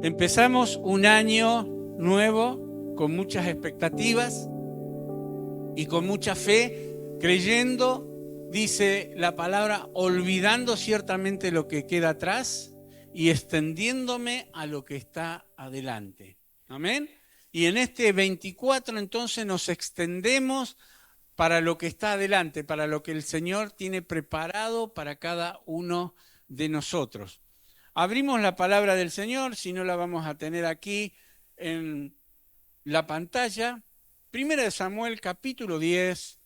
Empezamos un año nuevo con muchas expectativas y con mucha fe, creyendo, dice la palabra, olvidando ciertamente lo que queda atrás y extendiéndome a lo que está adelante. Amén. Y en este 24 entonces nos extendemos para lo que está adelante, para lo que el Señor tiene preparado para cada uno de nosotros. Abrimos la palabra del Señor, si no la vamos a tener aquí en la pantalla. Primera de Samuel, capítulo 10,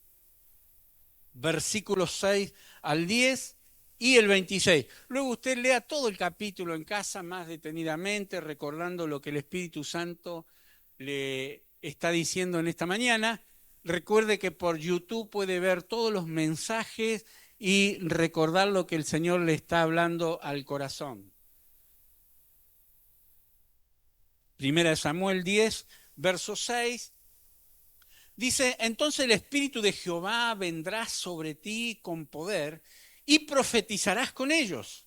versículos 6 al 10 y el 26. Luego usted lea todo el capítulo en casa más detenidamente, recordando lo que el Espíritu Santo le está diciendo en esta mañana. Recuerde que por YouTube puede ver todos los mensajes y recordar lo que el Señor le está hablando al corazón. Primera de Samuel 10, verso 6, dice, entonces el Espíritu de Jehová vendrá sobre ti con poder y profetizarás con ellos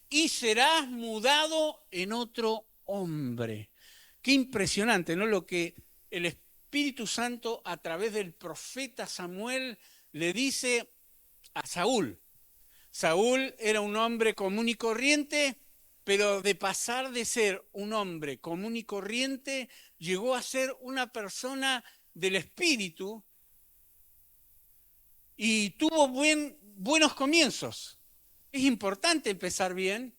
y serás mudado en otro hombre. Qué impresionante, ¿no? Lo que el Espíritu Santo a través del profeta Samuel le dice a Saúl. Saúl era un hombre común y corriente, pero de pasar de ser un hombre común y corriente, llegó a ser una persona del Espíritu y tuvo buenos comienzos. Es importante empezar bien,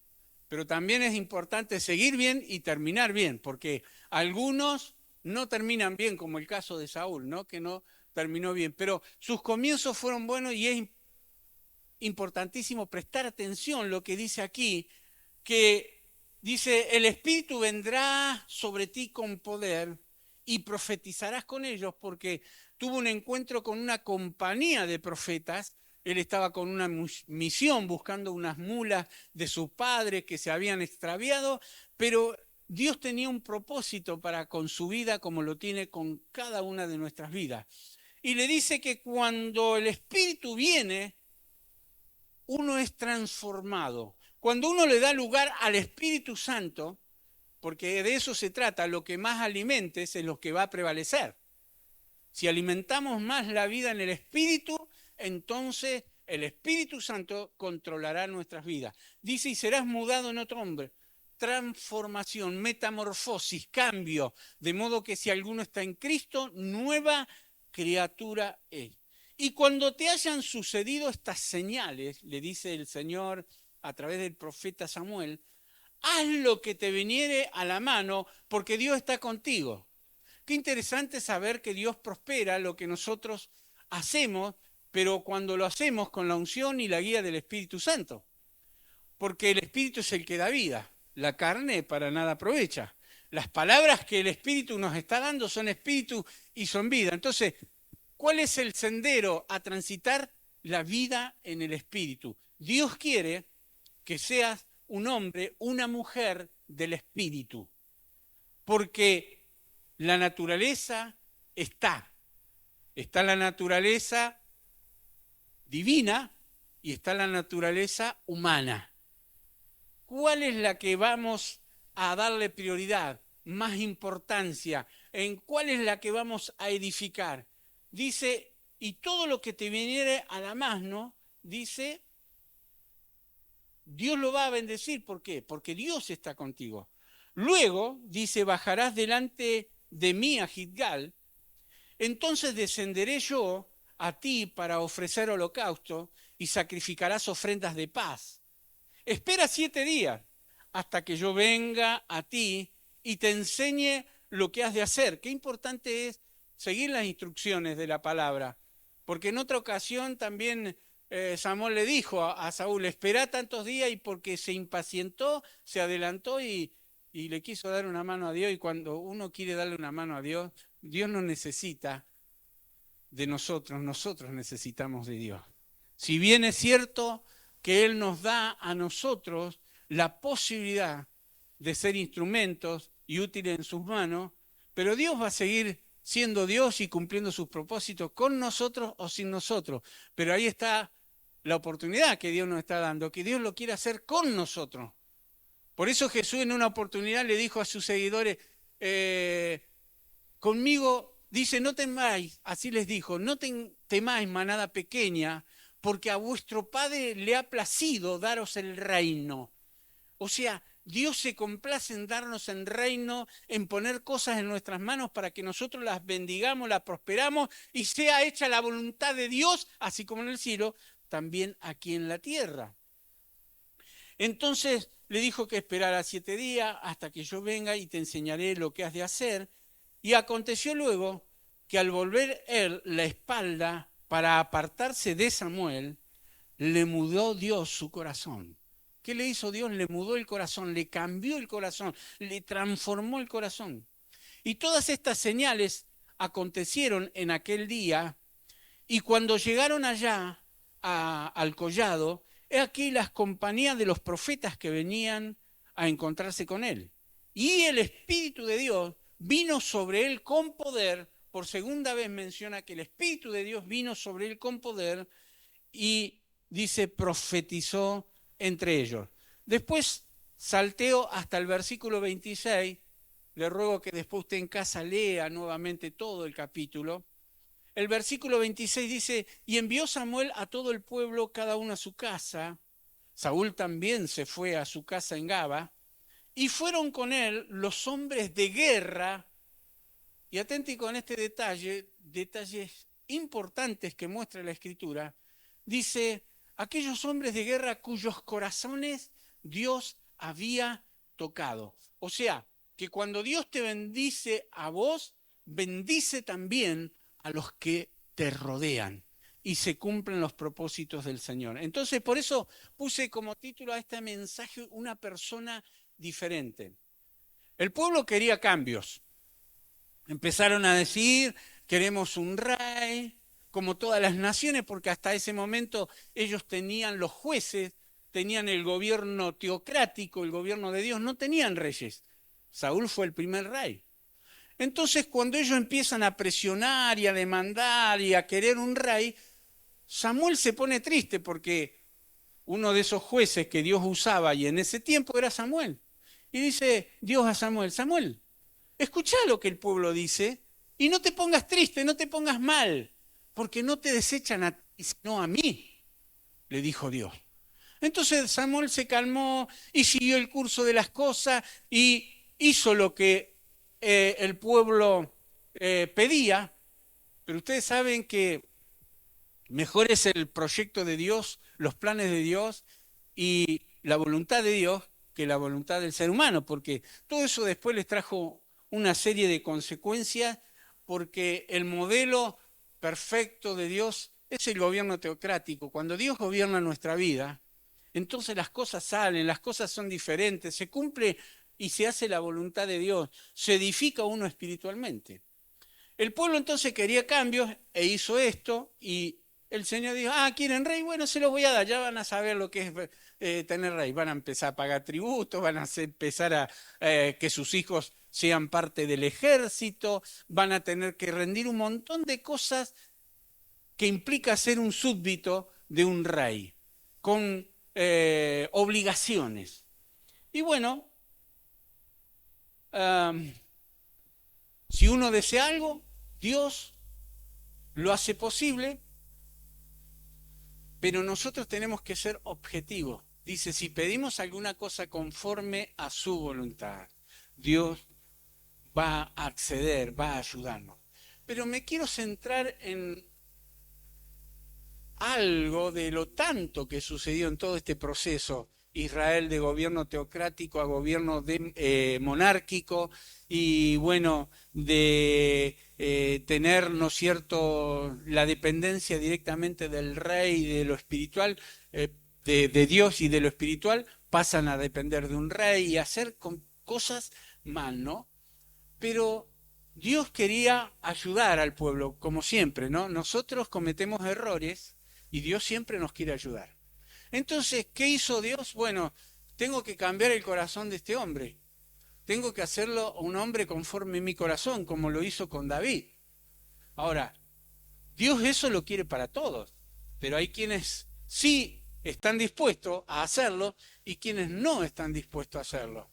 pero también es importante seguir bien y terminar bien, porque algunos no terminan bien, como el caso de Saúl, ¿no? Que no terminó bien, pero sus comienzos fueron buenos y es importantísimo prestar atención a lo que dice aquí, que dice, el Espíritu vendrá sobre ti con poder y profetizarás con ellos, porque tuvo un encuentro con una compañía de profetas. Él estaba con una misión buscando unas mulas de su padre que se habían extraviado, pero Dios tenía un propósito para con su vida como lo tiene con cada una de nuestras vidas. Y le dice que cuando el Espíritu viene, uno es transformado. Cuando uno le da lugar al Espíritu Santo, porque de eso se trata, lo que más alimentes es lo que va a prevalecer. Si alimentamos más la vida en el Espíritu, entonces el Espíritu Santo controlará nuestras vidas. Dice, y serás mudado en otro hombre. Transformación, metamorfosis, cambio. De modo que si alguno está en Cristo, nueva criatura es. Y cuando te hayan sucedido estas señales, le dice el Señor a través del profeta Samuel, haz lo que te viniere a la mano, porque Dios está contigo. Qué interesante saber que Dios prospera lo que nosotros hacemos, pero cuando lo hacemos con la unción y la guía del Espíritu Santo. Porque el Espíritu es el que da vida, la carne para nada aprovecha. Las palabras que el Espíritu nos está dando son Espíritu y son vida. Entonces, ¿cuál es el sendero a transitar? La vida en el Espíritu. Dios quiere que seas un hombre, una mujer del Espíritu, porque la naturaleza está la naturaleza divina y está la naturaleza humana. ¿Cuál es la que vamos a darle prioridad, más importancia? ¿En cuál es la que vamos a edificar? Dice, y todo lo que te viniere a la mano, dice, Dios lo va a bendecir. ¿Por qué? Porque Dios está contigo. Luego, dice, bajarás delante de mí a Gilgal, entonces descenderé yo a ti para ofrecer holocausto y sacrificarás ofrendas de paz. Espera 7 días hasta que yo venga a ti y te enseñe lo que has de hacer. Qué importante es seguir las instrucciones de la palabra, porque en otra ocasión también Samuel le dijo a Saúl, espera tantos días, y porque se impacientó, se adelantó y le quiso dar una mano a Dios. Y cuando uno quiere darle una mano a Dios, Dios no necesita de nosotros, nosotros necesitamos de Dios. Si bien es cierto que Él nos da a nosotros la posibilidad de ser instrumentos y útiles en sus manos, pero Dios va a seguir siendo Dios y cumpliendo sus propósitos con nosotros o sin nosotros. Pero ahí está la oportunidad que Dios nos está dando, que Dios lo quiere hacer con nosotros. Por eso Jesús en una oportunidad le dijo a sus seguidores, conmigo, dice, no temáis, así les dijo, no temáis manada pequeña, porque a vuestro Padre le ha placido daros el reino. O sea, Dios se complace en darnos el reino, en poner cosas en nuestras manos para que nosotros las bendigamos, las prosperamos y sea hecha la voluntad de Dios, así como en el cielo, también aquí en la tierra. Entonces le dijo que esperara 7 días hasta que yo venga y te enseñaré lo que has de hacer. Y aconteció luego que al volver él la espalda para apartarse de Samuel, le mudó Dios su corazón. ¿Qué le hizo Dios? Le mudó el corazón, le cambió el corazón, le transformó el corazón. Y todas estas señales acontecieron en aquel día, y cuando llegaron allá al collado, he aquí las compañías de los profetas que venían a encontrarse con él. Y el Espíritu de Dios vino sobre él con poder. Por segunda vez menciona que el Espíritu de Dios vino sobre él con poder y dice, profetizó entre ellos. Después salteo hasta el versículo 26. Le ruego que después usted en casa lea nuevamente todo el capítulo. El versículo 26 dice, y envió Samuel a todo el pueblo, cada uno a su casa. Saúl también se fue a su casa en Gaba. Y fueron con él los hombres de guerra. Y atenti con este detalle, detalles importantes que muestra la Escritura. Dice, aquellos hombres de guerra cuyos corazones Dios había tocado. O sea, que cuando Dios te bendice a vos, bendice también a los que te rodean y se cumplen los propósitos del Señor. Entonces, por eso puse como título a este mensaje una persona diferente. El pueblo quería cambios. Empezaron a decir, queremos un rey, como todas las naciones, porque hasta ese momento ellos tenían los jueces, tenían el gobierno teocrático, el gobierno de Dios, no tenían reyes. Saúl fue el primer rey. Entonces, cuando ellos empiezan a presionar y a demandar y a querer un rey, Samuel se pone triste porque uno de esos jueces que Dios usaba y en ese tiempo era Samuel. Y dice Dios a Samuel, Samuel, escuchá lo que el pueblo dice y no te pongas triste, no te pongas mal, porque no te desechan a ti, sino a mí, le dijo Dios. Entonces Samuel se calmó y siguió el curso de las cosas y hizo lo que el pueblo pedía, pero ustedes saben que mejor es el proyecto de Dios, los planes de Dios y la voluntad de Dios que la voluntad del ser humano, porque todo eso después les trajo una serie de consecuencias, porque el modelo perfecto de Dios es el gobierno teocrático. Cuando Dios gobierna nuestra vida, entonces las cosas salen, las cosas son diferentes, se cumple y se hace la voluntad de Dios, se edifica uno espiritualmente. El pueblo entonces quería cambios e hizo esto y el Señor dijo, ¿quieren rey? Bueno, se los voy a dar, ya van a saber lo que es tener rey. Van a empezar a pagar tributos, van a empezar a que sus hijos sean parte del ejército, van a tener que rendir un montón de cosas que implica ser un súbdito de un rey, con obligaciones. Y bueno, si uno desea algo, Dios lo hace posible, pero nosotros tenemos que ser objetivos. Dice, si pedimos alguna cosa conforme a su voluntad, Dios va a acceder, va a ayudarnos. Pero me quiero centrar en algo de lo tanto que sucedió en todo este proceso. Israel de gobierno teocrático a gobierno monárquico y bueno, de tener, ¿no es cierto?, la dependencia directamente del rey y de lo espiritual, de Dios y de lo espiritual, pasan a depender de un rey y hacer cosas mal, ¿no? Pero Dios quería ayudar al pueblo, como siempre, ¿no? Nosotros cometemos errores y Dios siempre nos quiere ayudar. Entonces, ¿qué hizo Dios? Bueno, tengo que cambiar el corazón de este hombre. Tengo que hacerlo un hombre conforme a mi corazón, como lo hizo con David. Ahora, Dios eso lo quiere para todos, pero hay quienes sí están dispuestos a hacerlo y quienes no están dispuestos a hacerlo.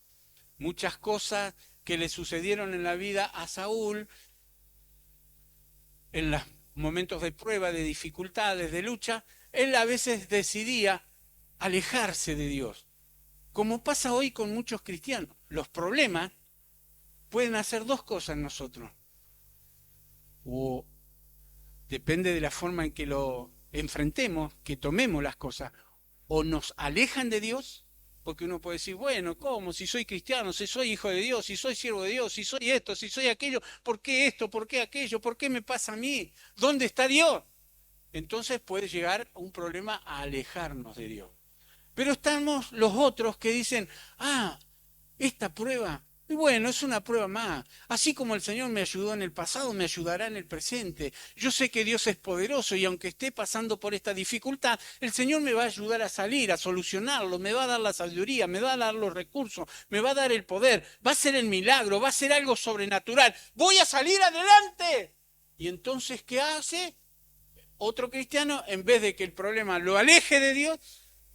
Muchas cosas que le sucedieron en la vida a Saúl, en los momentos de prueba, de dificultades, de lucha, él a veces decidía alejarse de Dios. Como pasa hoy con muchos cristianos. Los problemas pueden hacer dos cosas en nosotros. O depende de la forma en que lo enfrentemos, que tomemos las cosas. O nos alejan de Dios, porque uno puede decir, bueno, ¿cómo? Si soy cristiano, si soy hijo de Dios, si soy siervo de Dios, si soy esto, si soy aquello, ¿por qué esto? ¿Por qué aquello? ¿Por qué me pasa a mí? ¿Dónde está Dios? Entonces puede llegar a un problema a alejarnos de Dios. Pero estamos los otros que dicen, esta prueba, y bueno, es una prueba más. Así como el Señor me ayudó en el pasado, me ayudará en el presente. Yo sé que Dios es poderoso y aunque esté pasando por esta dificultad, el Señor me va a ayudar a salir, a solucionarlo, me va a dar la sabiduría, me va a dar los recursos, me va a dar el poder, va a ser el milagro, va a ser algo sobrenatural. ¡Voy a salir adelante! Y entonces, ¿qué hace? Otro cristiano, en vez de que el problema lo aleje de Dios,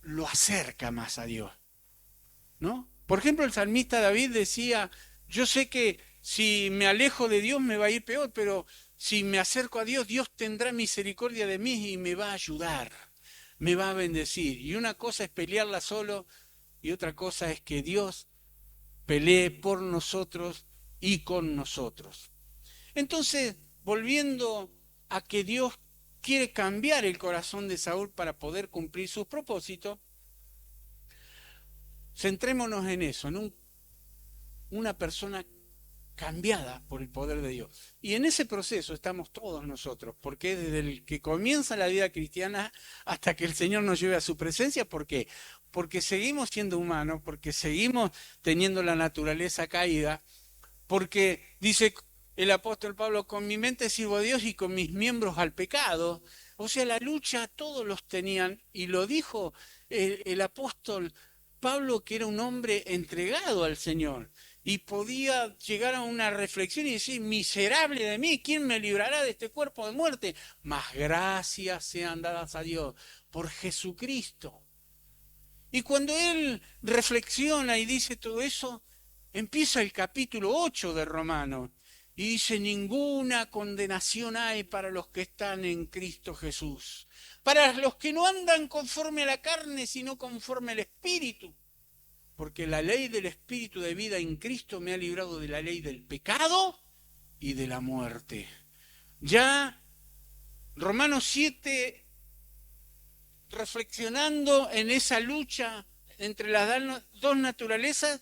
lo acerca más a Dios, ¿no? Por ejemplo, el salmista David decía, yo sé que si me alejo de Dios me va a ir peor, pero si me acerco a Dios, Dios tendrá misericordia de mí y me va a ayudar, me va a bendecir. Y una cosa es pelearla solo y otra cosa es que Dios pelee por nosotros y con nosotros. Entonces, volviendo a que Dios quiere cambiar el corazón de Saúl para poder cumplir sus propósitos, centrémonos en eso, en una persona cambiada por el poder de Dios. Y en ese proceso estamos todos nosotros, porque desde el que comienza la vida cristiana hasta que el Señor nos lleve a su presencia, ¿por qué? Porque seguimos siendo humanos, porque seguimos teniendo la naturaleza caída, porque dice el apóstol Pablo, con mi mente sirvo a Dios y con mis miembros al pecado. O sea, la lucha todos los tenían, y lo dijo el apóstol Pablo, que era un hombre entregado al Señor, y podía llegar a una reflexión y decir, miserable de mí, ¿quién me librará de este cuerpo de muerte? Mas gracias sean dadas a Dios por Jesucristo. Y cuando él reflexiona y dice todo eso, empieza el capítulo 8 de Romanos y dice, ninguna condenación hay para los que están en Cristo Jesús, para los que no andan conforme a la carne, sino conforme al Espíritu. Porque la ley del Espíritu de vida en Cristo me ha librado de la ley del pecado y de la muerte. Ya Romanos 7, reflexionando en esa lucha entre las dos naturalezas,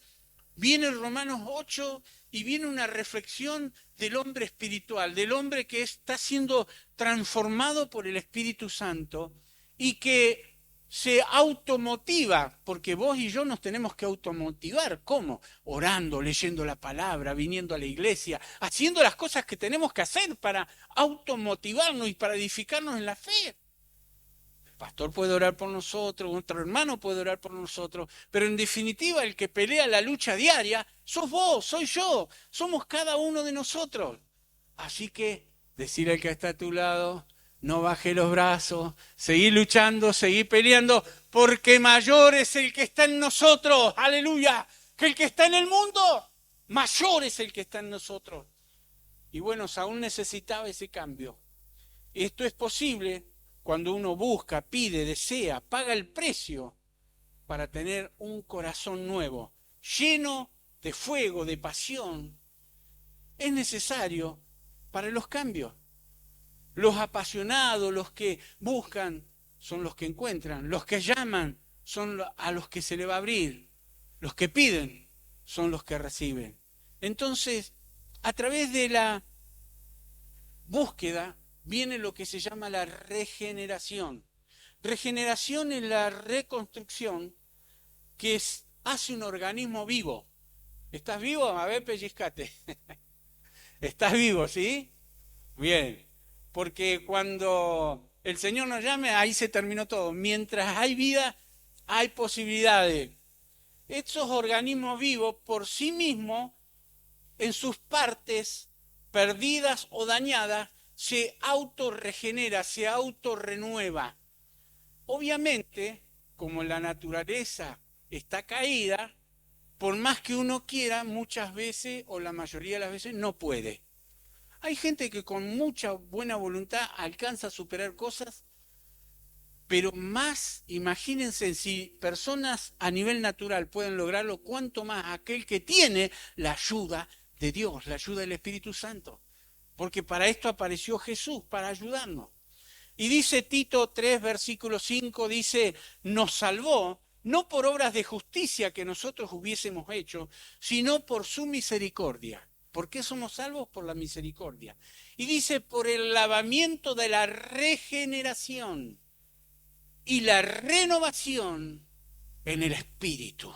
viene Romanos 8 y viene una reflexión del hombre espiritual, del hombre que está siendo transformado por el Espíritu Santo y que se automotiva, porque vos y yo nos tenemos que automotivar. ¿Cómo? Orando, leyendo la palabra, viniendo a la iglesia, haciendo las cosas que tenemos que hacer para automotivarnos y para edificarnos en la fe. Pastor puede orar por nosotros, otro hermano puede orar por nosotros, pero en definitiva el que pelea la lucha diaria sos vos, soy yo, somos cada uno de nosotros. Así que decirle al que está a tu lado, no baje los brazos, seguí luchando, seguí peleando, porque mayor es el que está en nosotros, aleluya, que el que está en el mundo, mayor es el que está en nosotros. Y bueno, Saúl necesitaba ese cambio. Esto es posible cuando uno busca, pide, desea, paga el precio para tener un corazón nuevo, lleno de fuego, de pasión. Es necesario para los cambios. Los apasionados, los que buscan, son los que encuentran. Los que llaman son a los que se le va a abrir. Los que piden son los que reciben. Entonces, a través de la búsqueda viene lo que se llama la regeneración. Regeneración es la reconstrucción que hace un organismo vivo. ¿Estás vivo? A ver, pellizcate. ¿Estás vivo, sí? Bien. Porque cuando el Señor nos llame, ahí se terminó todo. Mientras hay vida, hay posibilidades. Estos organismos vivos por sí mismos, en sus partes perdidas o dañadas, se autorregenera, se autorrenueva. Obviamente, como la naturaleza está caída, por más que uno quiera, muchas veces o la mayoría de las veces no puede. Hay gente que con mucha buena voluntad alcanza a superar cosas, pero más, imagínense, si personas a nivel natural pueden lograrlo, cuánto más aquel que tiene la ayuda de Dios, la ayuda del Espíritu Santo. Porque para esto apareció Jesús, para ayudarnos. Y dice Tito 3, versículo 5, dice, nos salvó, no por obras de justicia que nosotros hubiésemos hecho, sino por su misericordia. ¿Por qué somos salvos? Por la misericordia. Y dice, por el lavamiento de la regeneración y la renovación en el Espíritu.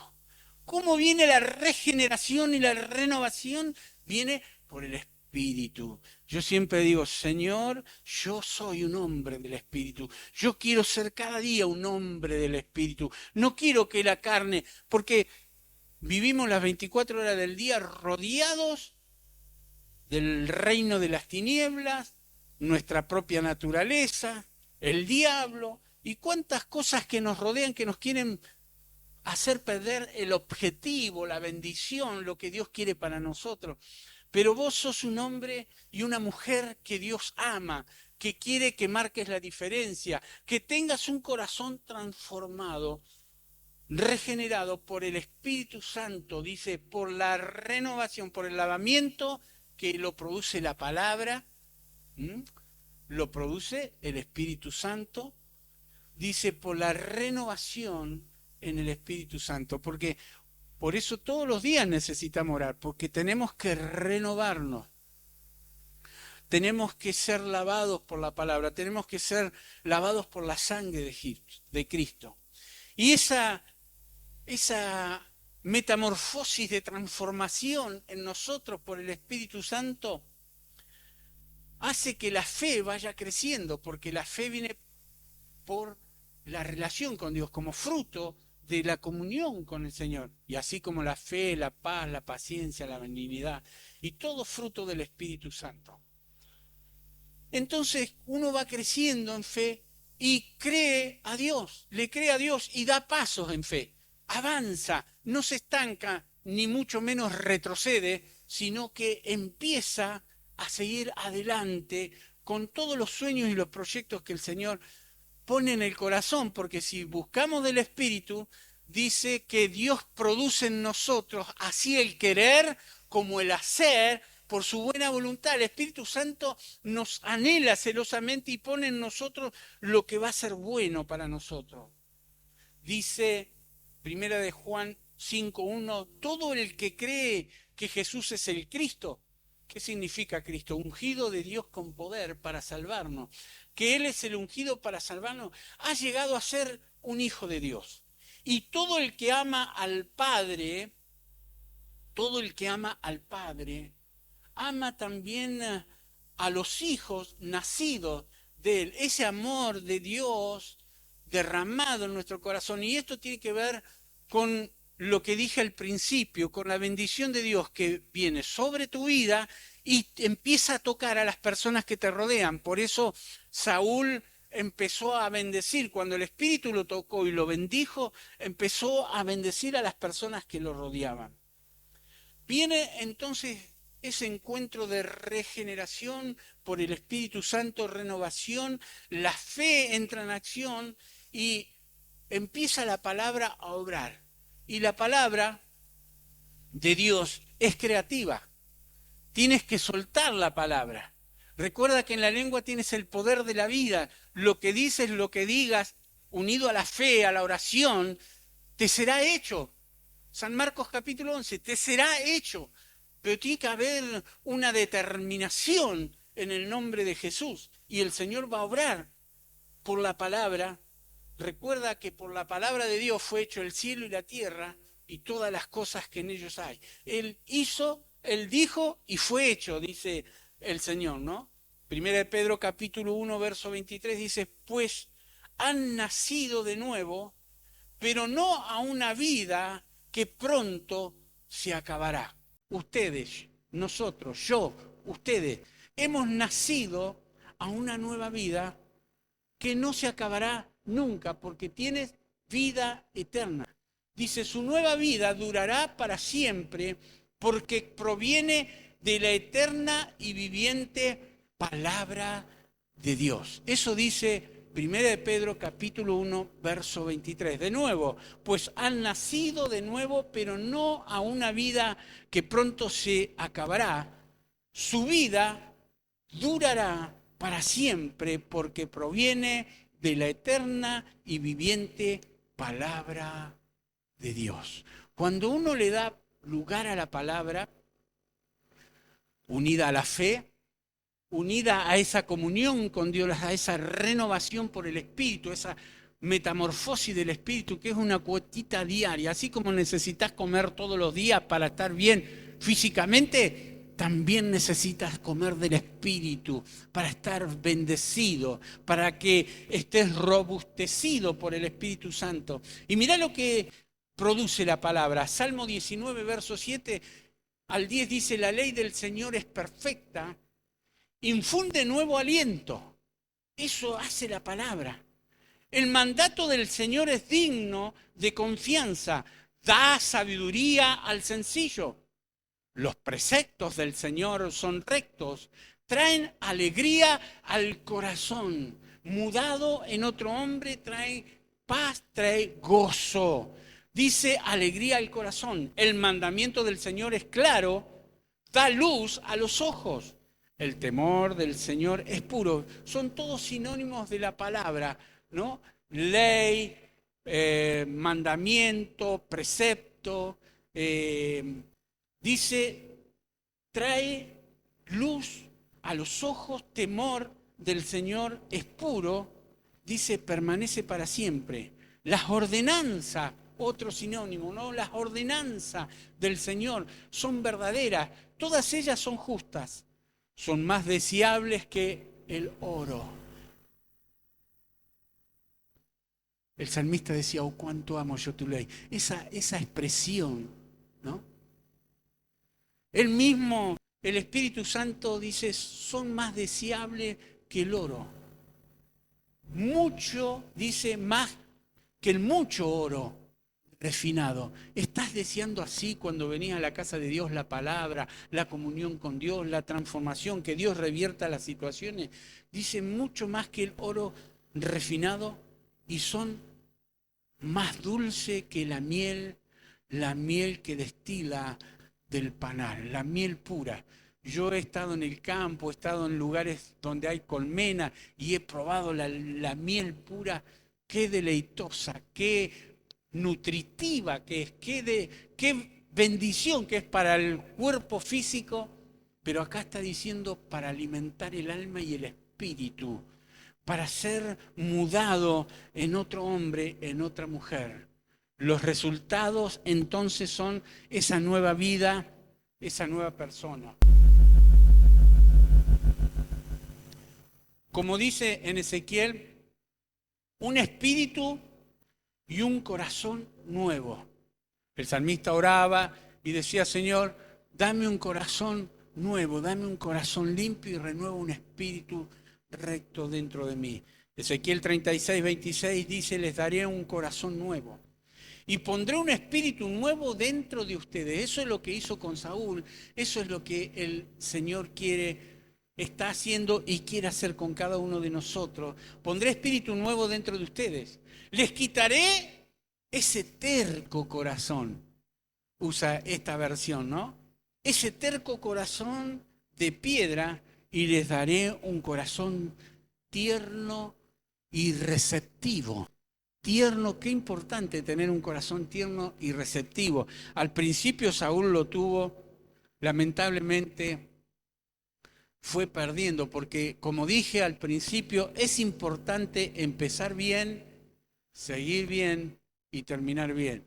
¿Cómo viene la regeneración y la renovación? Viene por el Espíritu. Yo siempre digo, Señor, yo soy un hombre del Espíritu. Yo quiero ser cada día un hombre del Espíritu. No quiero que la carne, porque vivimos las 24 horas del día rodeados del reino de las tinieblas, nuestra propia naturaleza, el diablo, y cuántas cosas que nos rodean que nos quieren hacer perder el objetivo, la bendición, lo que Dios quiere para nosotros. Pero vos sos un hombre y una mujer que Dios ama, que quiere que marques la diferencia, que tengas un corazón transformado, regenerado por el Espíritu Santo, dice, por la renovación, por el lavamiento que lo produce la palabra, lo produce el Espíritu Santo, dice, por la renovación en el Espíritu Santo, porque por eso todos los días necesitamos orar, porque tenemos que renovarnos, tenemos que ser lavados por la palabra, tenemos que ser lavados por la sangre de Cristo. Y esa metamorfosis de transformación en nosotros por el Espíritu Santo hace que la fe vaya creciendo, porque la fe viene por la relación con Dios, como fruto de la comunión con el Señor. Y así como la fe, la paz, la paciencia, la benignidad, y todo fruto del Espíritu Santo. Entonces uno va creciendo en fe y cree a Dios, le cree a Dios y da pasos en fe. Avanza, no se estanca, ni mucho menos retrocede, sino que empieza a seguir adelante con todos los sueños y los proyectos que el Señor pone en el corazón, porque si buscamos del Espíritu, dice que Dios produce en nosotros así el querer como el hacer por su buena voluntad. El Espíritu Santo nos anhela celosamente y pone en nosotros lo que va a ser bueno para nosotros. Dice Primera de Juan 5:1, todo el que cree que Jesús es el Cristo. ¿Qué significa Cristo? Ungido de Dios con poder para salvarnos. Que Él es el ungido para salvarnos, ha llegado a ser un hijo de Dios. Y todo el que ama al Padre, ama también a los hijos nacidos de Él. Ese amor de Dios derramado en nuestro corazón. Y esto tiene que ver con lo que dije al principio, con la bendición de Dios que viene sobre tu vida y empieza a tocar a las personas que te rodean. Por eso Saúl empezó a bendecir, cuando el Espíritu lo tocó y lo bendijo, empezó a bendecir a las personas que lo rodeaban. Viene entonces ese encuentro de regeneración por el Espíritu Santo, renovación, la fe entra en acción y empieza la palabra a obrar. Y la palabra de Dios es creativa. Tienes que soltar la palabra. Recuerda que en la lengua tienes el poder de la vida. Lo que dices, lo que digas, unido a la fe, a la oración, te será hecho. San Marcos capítulo 11, te será hecho. Pero tiene que haber una determinación en el nombre de Jesús. Y el Señor va a obrar por la palabra. Recuerda que por la palabra de Dios fue hecho el cielo y la tierra y todas las cosas que en ellos hay. Él hizo, Él dijo y fue hecho, dice el Señor, ¿no? Primera de Pedro capítulo 1, verso 23 dice, pues han nacido de nuevo, pero no a una vida que pronto se acabará. Ustedes, nosotros, yo, ustedes, hemos nacido a una nueva vida que no se acabará nunca, porque tienes vida eterna. Dice, su nueva vida durará para siempre porque proviene de la eterna y viviente palabra de Dios. Eso dice 1 de Pedro capítulo 1, verso 23. De nuevo, pues han nacido de nuevo, pero no a una vida que pronto se acabará. Su vida durará para siempre porque proviene de la eterna y viviente palabra de Dios. Cuando uno le da lugar a la palabra, unida a la fe, unida a esa comunión con Dios, a esa renovación por el Espíritu, esa metamorfosis del Espíritu, que es una cuotita diaria, así como necesitas comer todos los días para estar bien físicamente, también necesitas comer del Espíritu para estar bendecido, para que estés robustecido por el Espíritu Santo. Y mirá lo que produce la palabra. Salmo 19, verso 7 al 10 dice, la ley del Señor es perfecta, infunde nuevo aliento. Eso hace la palabra. El mandato del Señor es digno de confianza, da sabiduría al sencillo. Los preceptos del Señor son rectos, traen alegría al corazón. Mudado en otro hombre trae paz, trae gozo. Dice alegría al corazón. El mandamiento del Señor es claro, da luz a los ojos. El temor del Señor es puro. Son todos sinónimos de la palabra, ¿no? Ley, mandamiento, precepto. Dice, trae luz a los ojos, temor del Señor es puro. Dice, permanece para siempre. Las ordenanzas, otro sinónimo, ¿no? Las ordenanzas del Señor son verdaderas. Todas ellas son justas. Son más deseables que el oro. El salmista decía, oh, cuánto amo yo tu ley. Esa expresión, ¿no? Él mismo, el Espíritu Santo dice, son más deseables que el oro. Mucho, dice, más que el mucho oro refinado. ¿Estás deseando así cuando venís a la casa de Dios la palabra, la comunión con Dios, la transformación, que Dios revierta las situaciones? Dice mucho más que el oro refinado y son más dulce que la miel que destila del panal, la miel pura. Yo he estado en el campo, he estado en lugares donde hay colmena y he probado la miel pura. Qué deleitosa, qué nutritiva que es, qué bendición que es para el cuerpo físico, pero acá está diciendo para alimentar el alma y el espíritu, para ser mudado en otro hombre, en otra mujer. Los resultados entonces son esa nueva vida, esa nueva persona. Como dice en Ezequiel, un espíritu y un corazón nuevo. El salmista oraba y decía, Señor, dame un corazón nuevo, dame un corazón limpio y renueva un espíritu recto dentro de mí. Ezequiel 36, 26 dice, les daré un corazón nuevo y pondré un espíritu nuevo dentro de ustedes. Eso es lo que hizo con Saúl, eso es lo que el Señor está haciendo y quiere hacer con cada uno de nosotros. Pondré espíritu nuevo dentro de ustedes. Les quitaré ese terco corazón. Usa esta versión, ¿no? Ese terco corazón de piedra y les daré un corazón tierno y receptivo. Tierno, qué importante tener un corazón tierno y receptivo. Al principio Saúl lo tuvo, lamentablemente fue perdiendo, porque como dije al principio, es importante empezar bien, seguir bien y terminar bien.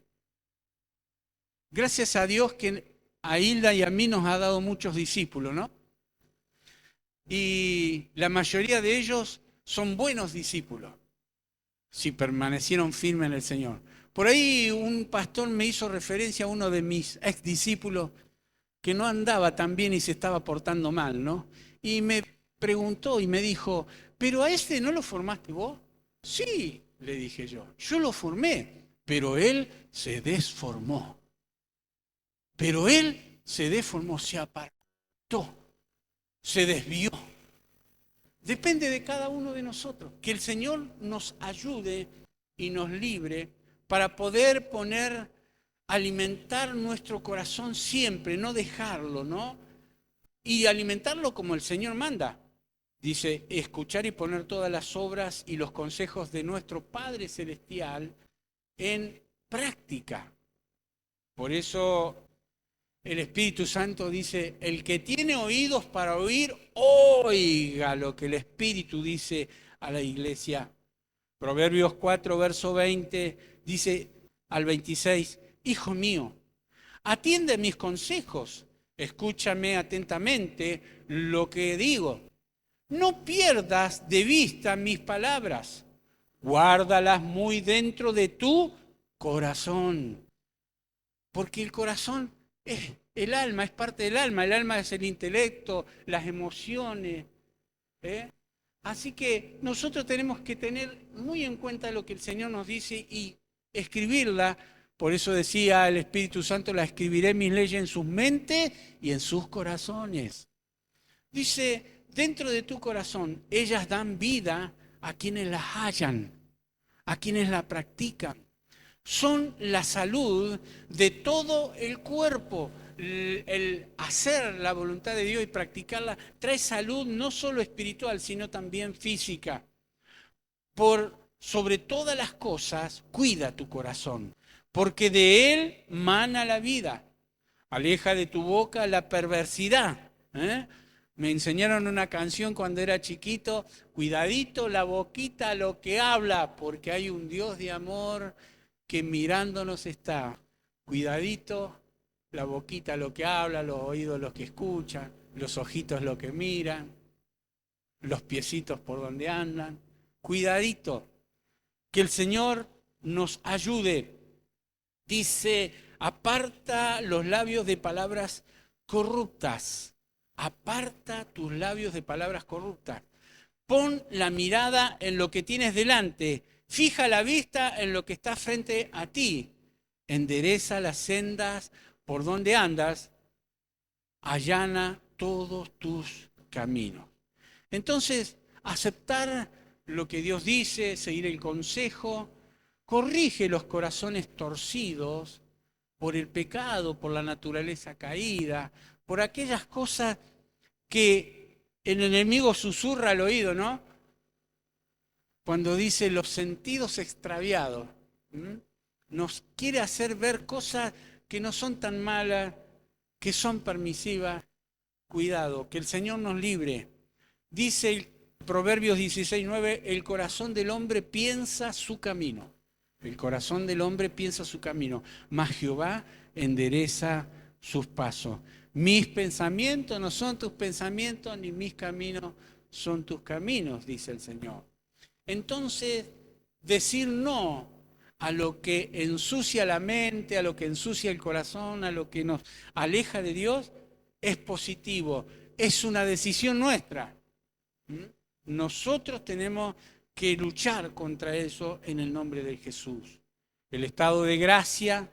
Gracias a Dios que a Hilda y a mí nos ha dado muchos discípulos, ¿no? Y la mayoría de ellos son buenos discípulos, si permanecieron firmes en el Señor. Por ahí un pastor me hizo referencia a uno de mis ex discípulos que no andaba tan bien y se estaba portando mal, ¿no? Y me preguntó y me dijo, ¿pero a este no lo formaste vos? Sí, le dije yo. Yo lo formé, pero él se desformó. Pero él se deformó, se apartó, se desvió. Depende de cada uno de nosotros. Que el Señor nos ayude y nos libre para poder alimentar nuestro corazón siempre, no dejarlo, ¿no? Y alimentarlo como el Señor manda. Dice, escuchar y poner todas las obras y los consejos de nuestro Padre Celestial en práctica. Por eso el Espíritu Santo dice, el que tiene oídos para oír, oiga lo que el Espíritu dice a la iglesia. Proverbios 4, verso 20, dice al 26, hijo mío, atiende mis consejos, escúchame atentamente lo que digo. No pierdas de vista mis palabras, guárdalas muy dentro de tu corazón, porque el corazón es el alma, es parte del alma. El alma es el intelecto, las emociones. ¿Eh? Así que nosotros tenemos que tener muy en cuenta lo que el Señor nos dice y escribirla. Por eso decía el Espíritu Santo, la escribiré mis leyes en sus mentes y en sus corazones. Dice, dentro de tu corazón, ellas dan vida a quienes las hallan, a quienes la practican. Son la salud de todo el cuerpo. El hacer la voluntad de Dios y practicarla trae salud no solo espiritual, sino también física. Sobre todas las cosas, cuida tu corazón, porque de él mana la vida. Aleja de tu boca la perversidad. Me enseñaron una canción cuando era chiquito, cuidadito la boquita lo que habla, porque hay un Dios de amor que mirándonos está. Cuidadito, la boquita lo que habla, los oídos lo que escuchan, los ojitos lo que miran, los piecitos por donde andan. Cuidadito, que el Señor nos ayude. Dice, aparta los labios de palabras corruptas. Aparta tus labios de palabras corruptas. Pon la mirada en lo que tienes delante. Fija la vista en lo que está frente a ti. Endereza las sendas por donde andas. Allana todos tus caminos. Entonces, aceptar lo que Dios dice, seguir el consejo, corrige los corazones torcidos por el pecado, por la naturaleza caída, por aquellas cosas que el enemigo susurra al oído, ¿no? Cuando dice los sentidos extraviados, nos quiere hacer ver cosas que no son tan malas, que son permisivas. Cuidado, que el Señor nos libre. Dice el Proverbios 16:9, el corazón del hombre piensa su camino. El corazón del hombre piensa su camino, mas Jehová endereza sus pasos. Mis pensamientos no son tus pensamientos, ni mis caminos son tus caminos, dice el Señor. Entonces, decir no a lo que ensucia la mente, a lo que ensucia el corazón, a lo que nos aleja de Dios, es positivo, es una decisión nuestra. Nosotros tenemos que luchar contra eso en el nombre de Jesús. El estado de gracia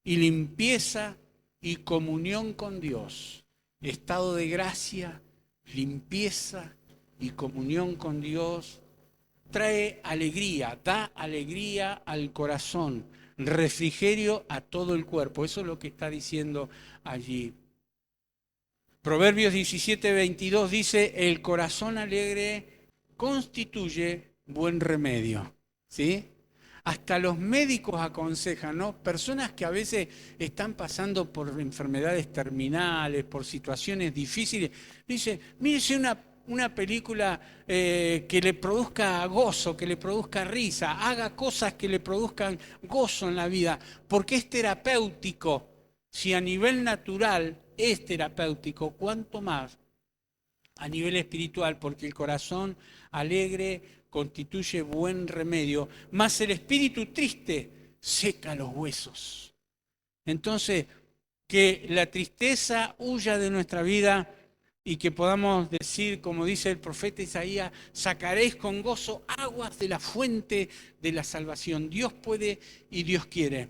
y limpieza y comunión con Dios. Estado de gracia, limpieza y comunión con Dios trae alegría, da alegría al corazón, refrigerio a todo el cuerpo. Eso es lo que está diciendo allí. Proverbios 17:22 dice, el corazón alegre constituye buen remedio. ¿Sí? Hasta los médicos aconsejan, ¿no? Personas que a veces están pasando por enfermedades terminales, por situaciones difíciles. Dice, mírese una película que le produzca gozo, que le produzca risa, haga cosas que le produzcan gozo en la vida, porque es terapéutico. Si a nivel natural es terapéutico, ¿cuánto más a nivel espiritual? Porque el corazón alegre constituye buen remedio, mas el espíritu triste seca los huesos. Entonces, que la tristeza huya de nuestra vida y que podamos decir, como dice el profeta Isaías, sacaréis con gozo aguas de la fuente de la salvación. Dios puede y Dios quiere.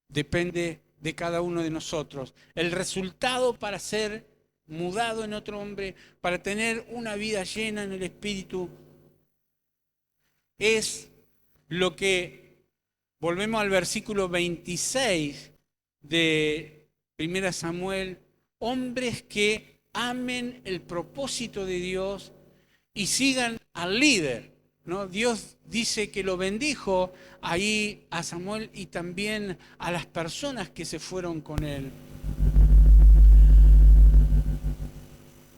Depende de cada uno de nosotros. El resultado para ser mudado en otro hombre, para tener una vida llena en el Espíritu, es lo que, volvemos al versículo 26 de 1 Samuel, hombres que amen el propósito de Dios y sigan al líder, ¿no? Dios dice que lo bendijo ahí a Samuel y también a las personas que se fueron con él.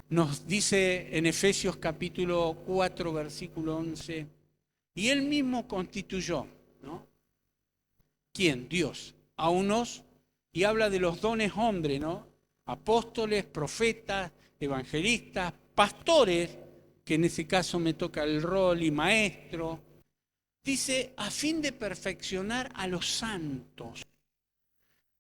Nos dice en Efesios capítulo 4, versículo 11, y él mismo constituyó, ¿no? ¿Quién? Dios. A unos, y habla de los dones hombres, ¿no? Apóstoles, profetas, evangelistas, pastores, que en ese caso me toca el rol, y maestro. Dice, a fin de perfeccionar a los santos.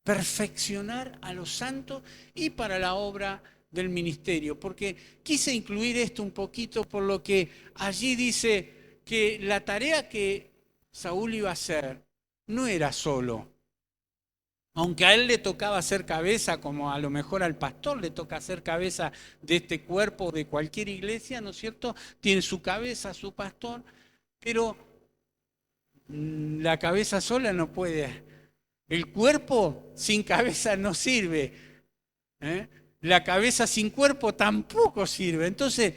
Perfeccionar a los santos y para la obra del ministerio. Porque quise incluir esto un poquito por lo que allí dice que la tarea que Saúl iba a hacer no era solo. Aunque a él le tocaba hacer cabeza, como a lo mejor al pastor le toca hacer cabeza de este cuerpo de cualquier iglesia, ¿no es cierto? Tiene su cabeza, su pastor, pero la cabeza sola no puede. El cuerpo sin cabeza no sirve. ¿Eh? La cabeza sin cuerpo tampoco sirve. Entonces,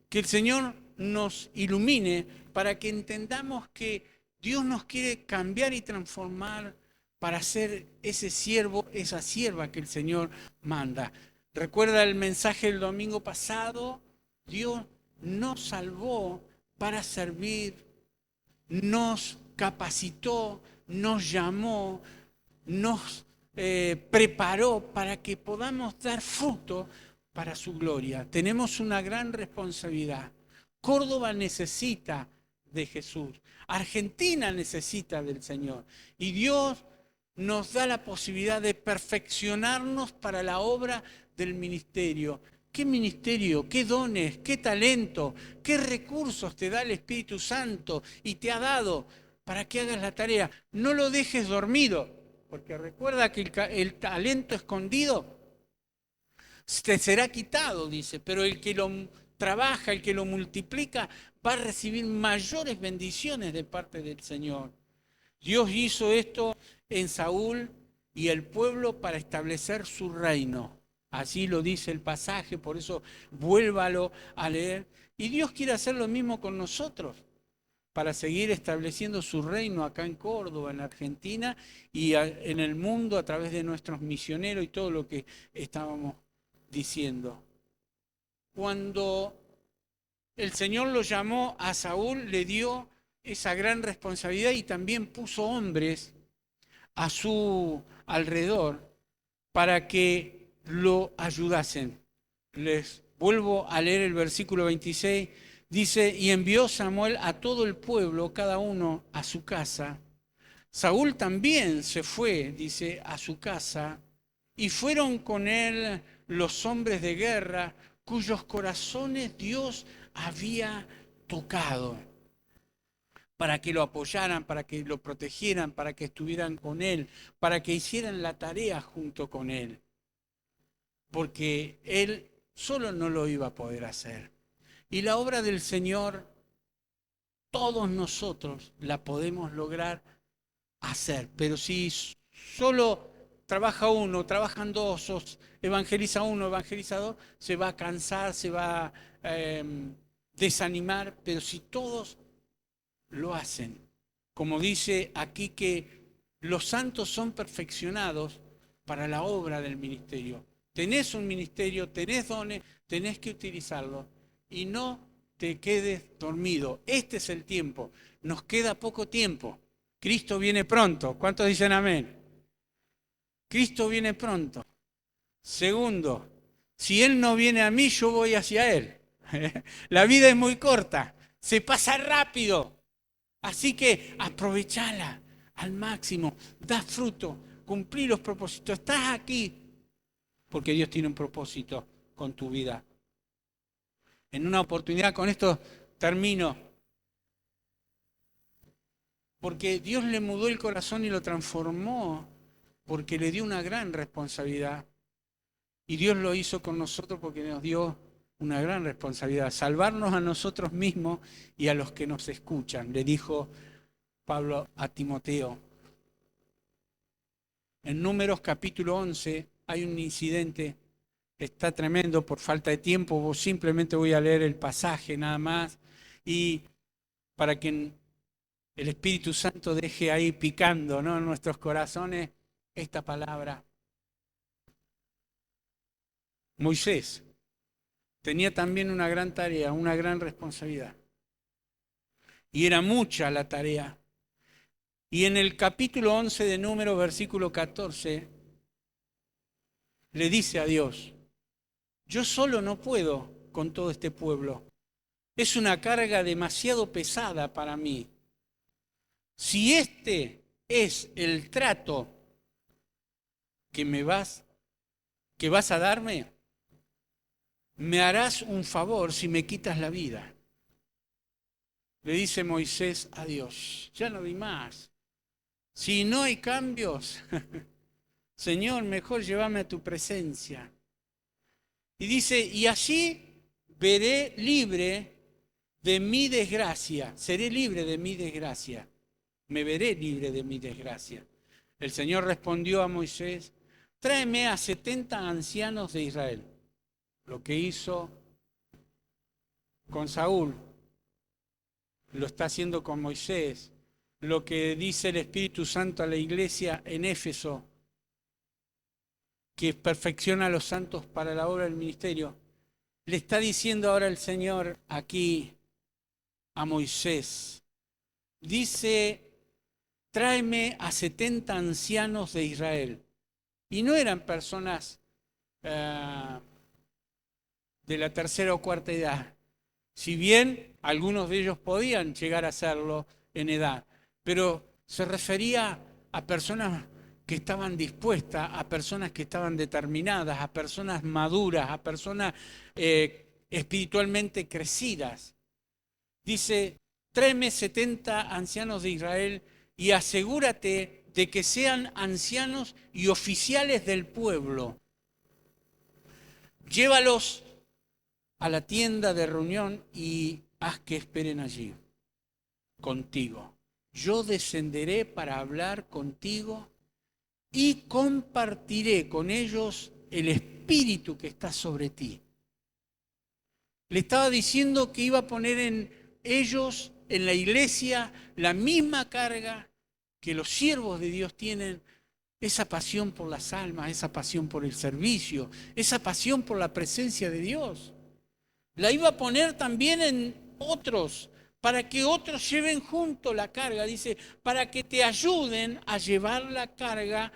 que el Señor nos ilumine para que entendamos que Dios nos quiere cambiar y transformar para ser ese siervo, esa sierva que el Señor manda. Recuerda el mensaje del domingo pasado, Dios nos salvó para servir, nos capacitó, nos llamó, nos preparó para que podamos dar fruto para su gloria. Tenemos una gran responsabilidad. Córdoba necesita de Jesús. Argentina necesita del Señor. Y Dios nos da la posibilidad de perfeccionarnos para la obra del ministerio. ¿Qué ministerio? ¿Qué dones? ¿Qué talento? ¿Qué recursos te da el Espíritu Santo y te ha dado para que hagas la tarea? No lo dejes dormido, porque recuerda que el talento escondido te será quitado, dice, pero el que lo trabaja, el que lo multiplica, va a recibir mayores bendiciones de parte del Señor. Dios hizo esto en Saúl y el pueblo para establecer su reino. Así lo dice el pasaje, por eso vuélvalo a leer. Y Dios quiere hacer lo mismo con nosotros, para seguir estableciendo su reino acá en Córdoba, en Argentina y en el mundo a través de nuestros misioneros y todo lo que estábamos diciendo. Cuando el Señor lo llamó a Saúl, le dio esa gran responsabilidad y también puso hombres a su alrededor para que lo ayudasen. Les vuelvo a leer el versículo 26. Dice, y envió Samuel a todo el pueblo, cada uno a su casa. Saúl también se fue, dice, a su casa, y fueron con él los hombres de guerra, cuyos corazones Dios había tocado, para que lo apoyaran, para que lo protegieran, para que estuvieran con él, para que hicieran la tarea junto con él, porque él solo no lo iba a poder hacer. Y la obra del Señor, todos nosotros la podemos lograr hacer, pero si solo trabaja uno, trabajan dos, o evangeliza uno, evangeliza dos, se va a cansar, se va a desanimar, pero si todos lo hacen, como dice aquí que los santos son perfeccionados para la obra del ministerio. Tenés un ministerio, tenés dones, tenés que utilizarlo y no te quedes dormido. Este es el tiempo, nos queda poco tiempo. Cristo viene pronto. ¿Cuántos dicen amén? Cristo viene pronto. Segundo, si Él no viene a mí, yo voy hacia Él. La vida es muy corta, se pasa rápido. Así que aprovechala al máximo, da fruto, cumplí los propósitos. Estás aquí porque Dios tiene un propósito con tu vida. En una oportunidad, con esto termino, porque Dios le mudó el corazón y lo transformó, porque le dio una gran responsabilidad. Y Dios lo hizo con nosotros porque nos dio una gran responsabilidad, salvarnos a nosotros mismos y a los que nos escuchan, le dijo Pablo a Timoteo. En Números capítulo 11 hay un incidente, está tremendo, por falta de tiempo, simplemente voy a leer el pasaje nada más, y para que el Espíritu Santo deje ahí picando, ¿no?, en nuestros corazones esta palabra. Moisés tenía también una gran tarea, una gran responsabilidad. Y era mucha la tarea. Y en el capítulo 11 de Números, versículo 14, le dice a Dios: yo solo no puedo con todo este pueblo. Es una carga demasiado pesada para mí. Si este es el trato que vas a darme, me harás un favor si me quitas la vida. Le dice Moisés a Dios: ya no vi más. Si no hay cambios, Señor, mejor llévame a tu presencia. Y dice: y así veré libre de mi desgracia, seré libre de mi desgracia, me veré libre de mi desgracia. El Señor respondió a Moisés: tráeme a 70 ancianos de Israel. Lo que hizo con Saúl, lo está haciendo con Moisés. Lo que dice el Espíritu Santo a la iglesia en Éfeso, que perfecciona a los santos para la obra del ministerio, le está diciendo ahora el Señor aquí a Moisés. Dice: tráeme a 70 ancianos de Israel. Y no eran personas de la tercera o cuarta edad, si bien algunos de ellos podían llegar a serlo en edad, pero se refería a personas que estaban dispuestas, a personas que estaban determinadas, a personas maduras, a personas espiritualmente crecidas. Dice: tráeme 70 ancianos de Israel y asegúrate de que sean ancianos y oficiales del pueblo. Llévalos a la tienda de reunión y haz que esperen allí contigo. Yo descenderé para hablar contigo y compartiré con ellos el espíritu que está sobre ti. Le estaba diciendo que iba a poner en ellos, en la iglesia, la misma carga que los siervos de Dios tienen, esa pasión por las almas, esa pasión por el servicio, esa pasión por la presencia de Dios. La iba a poner también en otros, para que otros lleven junto la carga. Dice: para que te ayuden a llevar la carga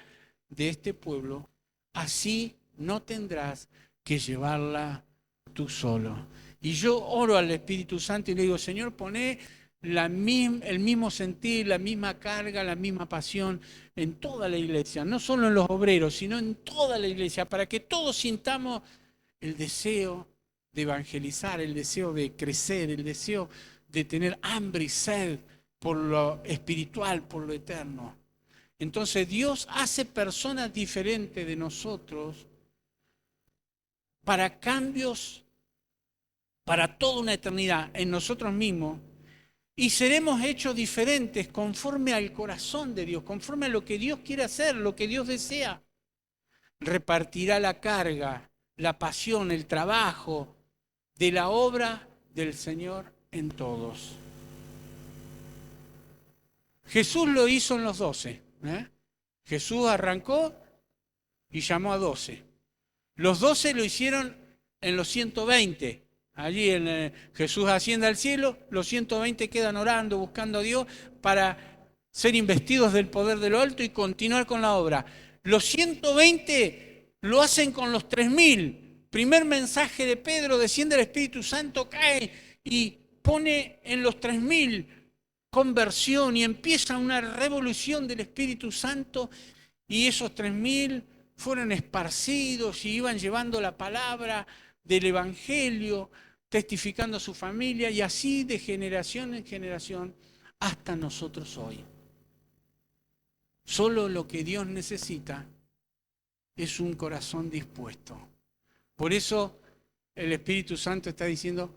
de este pueblo. Así no tendrás que llevarla tú solo. Y yo oro al Espíritu Santo y le digo: Señor, poné el mismo sentir, la misma carga, la misma pasión en toda la iglesia, no solo en los obreros, sino en toda la iglesia, para que todos sintamos el deseo de evangelizar, el deseo de crecer, el deseo de tener hambre y sed por lo espiritual, por lo eterno. Entonces Dios hace personas diferentes de nosotros para cambios, para toda una eternidad en nosotros mismos, y seremos hechos diferentes conforme al corazón de Dios, conforme a lo que Dios quiere hacer, lo que Dios desea. Repartirá la carga, la pasión, el trabajo de la obra del Señor en todos. Jesús lo hizo en los 12. Jesús arrancó y llamó a 12. Los 12 lo hicieron en los 120. Allí Jesús asciende al cielo, los 120 quedan orando, buscando a Dios para ser investidos del poder de lo alto y continuar con la obra. Los 120 lo hacen con los 3000. Primer mensaje de Pedro, desciende el Espíritu Santo, cae y pone en los 3000 conversión y empieza una revolución del Espíritu Santo, y esos 3000 fueron esparcidos y iban llevando la palabra del Evangelio testificando a su familia y así de generación en generación hasta nosotros hoy. Solo lo que Dios necesita es un corazón dispuesto. Por eso el Espíritu Santo está diciendo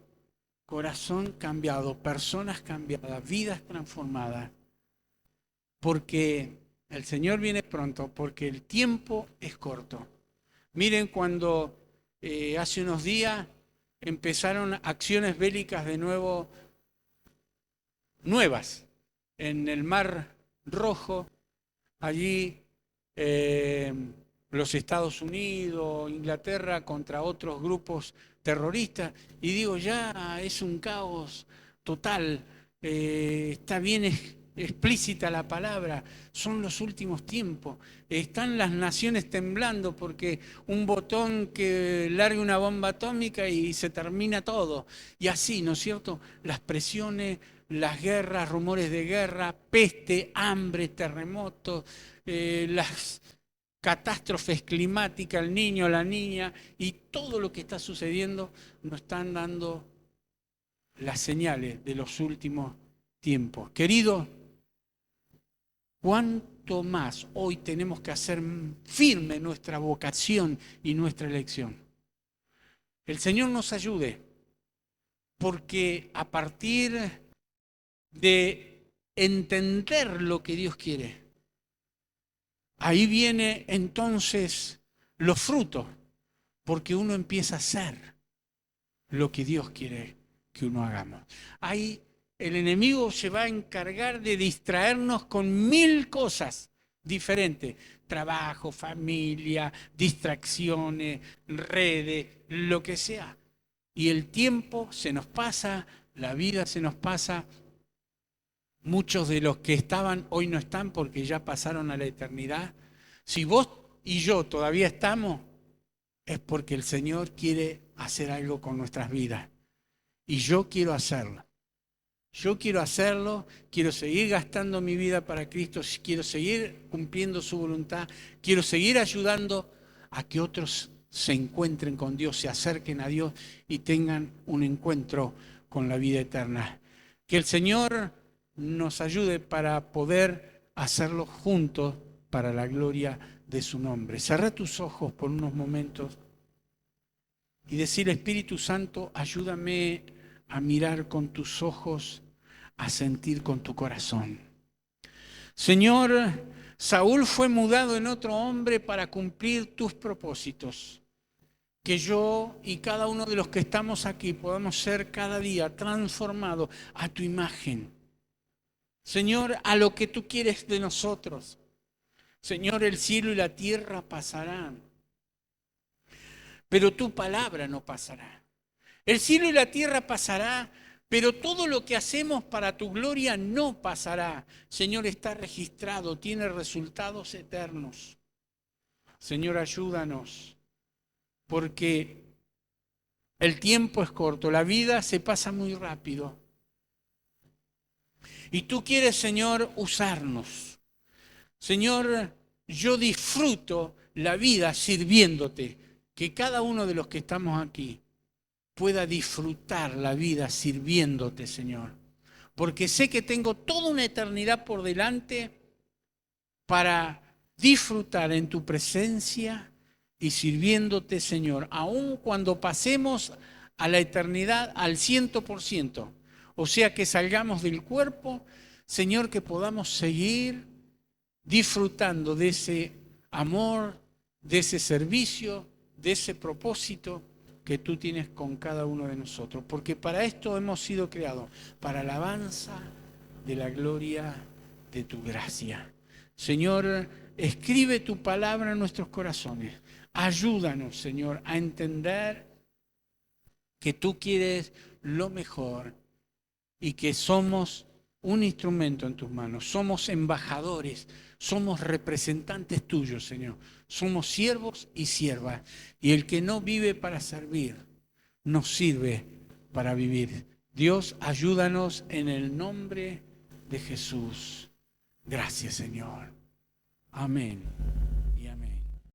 corazón cambiado, personas cambiadas, vidas transformadas. Porque el Señor viene pronto, porque el tiempo es corto. Miren cuando hace unos días empezaron acciones bélicas de nuevo, nuevas, en el Mar Rojo, allí los Estados Unidos, Inglaterra contra otros grupos terroristas, y digo, ya es un caos total, está bien explícita la palabra, son los últimos tiempos, están las naciones temblando porque un botón que largue una bomba atómica y se termina todo, y así, ¿no es cierto? Las presiones, las guerras, rumores de guerra, peste, hambre, terremotos, las catástrofes climáticas, el niño, la niña, y todo lo que está sucediendo nos están dando las señales de los últimos tiempos. Querido, ¿cuánto más hoy tenemos que hacer firme nuestra vocación y nuestra elección? El Señor nos ayude, porque a partir de entender lo que Dios quiere, ahí viene entonces los frutos, porque uno empieza a hacer lo que Dios quiere que uno hagamos. Ahí el enemigo se va a encargar de distraernos con 1000 cosas diferentes. Trabajo, familia, distracciones, redes, lo que sea. Y el tiempo se nos pasa, la vida se nos pasa. Muchos de los que estaban hoy no están porque ya pasaron a la eternidad. Si vos y yo todavía estamos, es porque el Señor quiere hacer algo con nuestras vidas. Y yo quiero hacerlo. Yo quiero hacerlo, quiero seguir gastando mi vida para Cristo, quiero seguir cumpliendo su voluntad, quiero seguir ayudando a que otros se encuentren con Dios, se acerquen a Dios y tengan un encuentro con la vida eterna. Que el Señor nos ayude para poder hacerlo juntos para la gloria de su nombre. Cerrá tus ojos por unos momentos y decir, Espíritu Santo, ayúdame a mirar con tus ojos, a sentir con tu corazón. Señor, Saúl fue mudado en otro hombre para cumplir tus propósitos. Que yo y cada uno de los que estamos aquí podamos ser cada día transformados a tu imagen. Señor, a lo que tú quieres de nosotros. Señor, el cielo y la tierra pasarán, pero tu palabra no pasará. El cielo y la tierra pasará, pero todo lo que hacemos para tu gloria no pasará. Señor, está registrado, tiene resultados eternos. Señor, ayúdanos, porque el tiempo es corto, la vida se pasa muy rápido. Y tú quieres, Señor, usarnos. Señor, yo disfruto la vida sirviéndote. Que cada uno de los que estamos aquí pueda disfrutar la vida sirviéndote, Señor. Porque sé que tengo toda una eternidad por delante para disfrutar en tu presencia y sirviéndote, Señor, aun cuando pasemos a la eternidad al 100%. O sea, que salgamos del cuerpo, Señor, que podamos seguir disfrutando de ese amor, de ese servicio, de ese propósito que tú tienes con cada uno de nosotros. Porque para esto hemos sido creados, para alabanza de la gloria de tu gracia. Señor, escribe tu palabra en nuestros corazones. Ayúdanos, Señor, a entender que tú quieres lo mejor y que somos un instrumento en tus manos. Somos embajadores, somos representantes tuyos, Señor. Somos siervos y siervas. Y el que no vive para servir, nos sirve para vivir. Dios, ayúdanos en el nombre de Jesús. Gracias, Señor. Amén.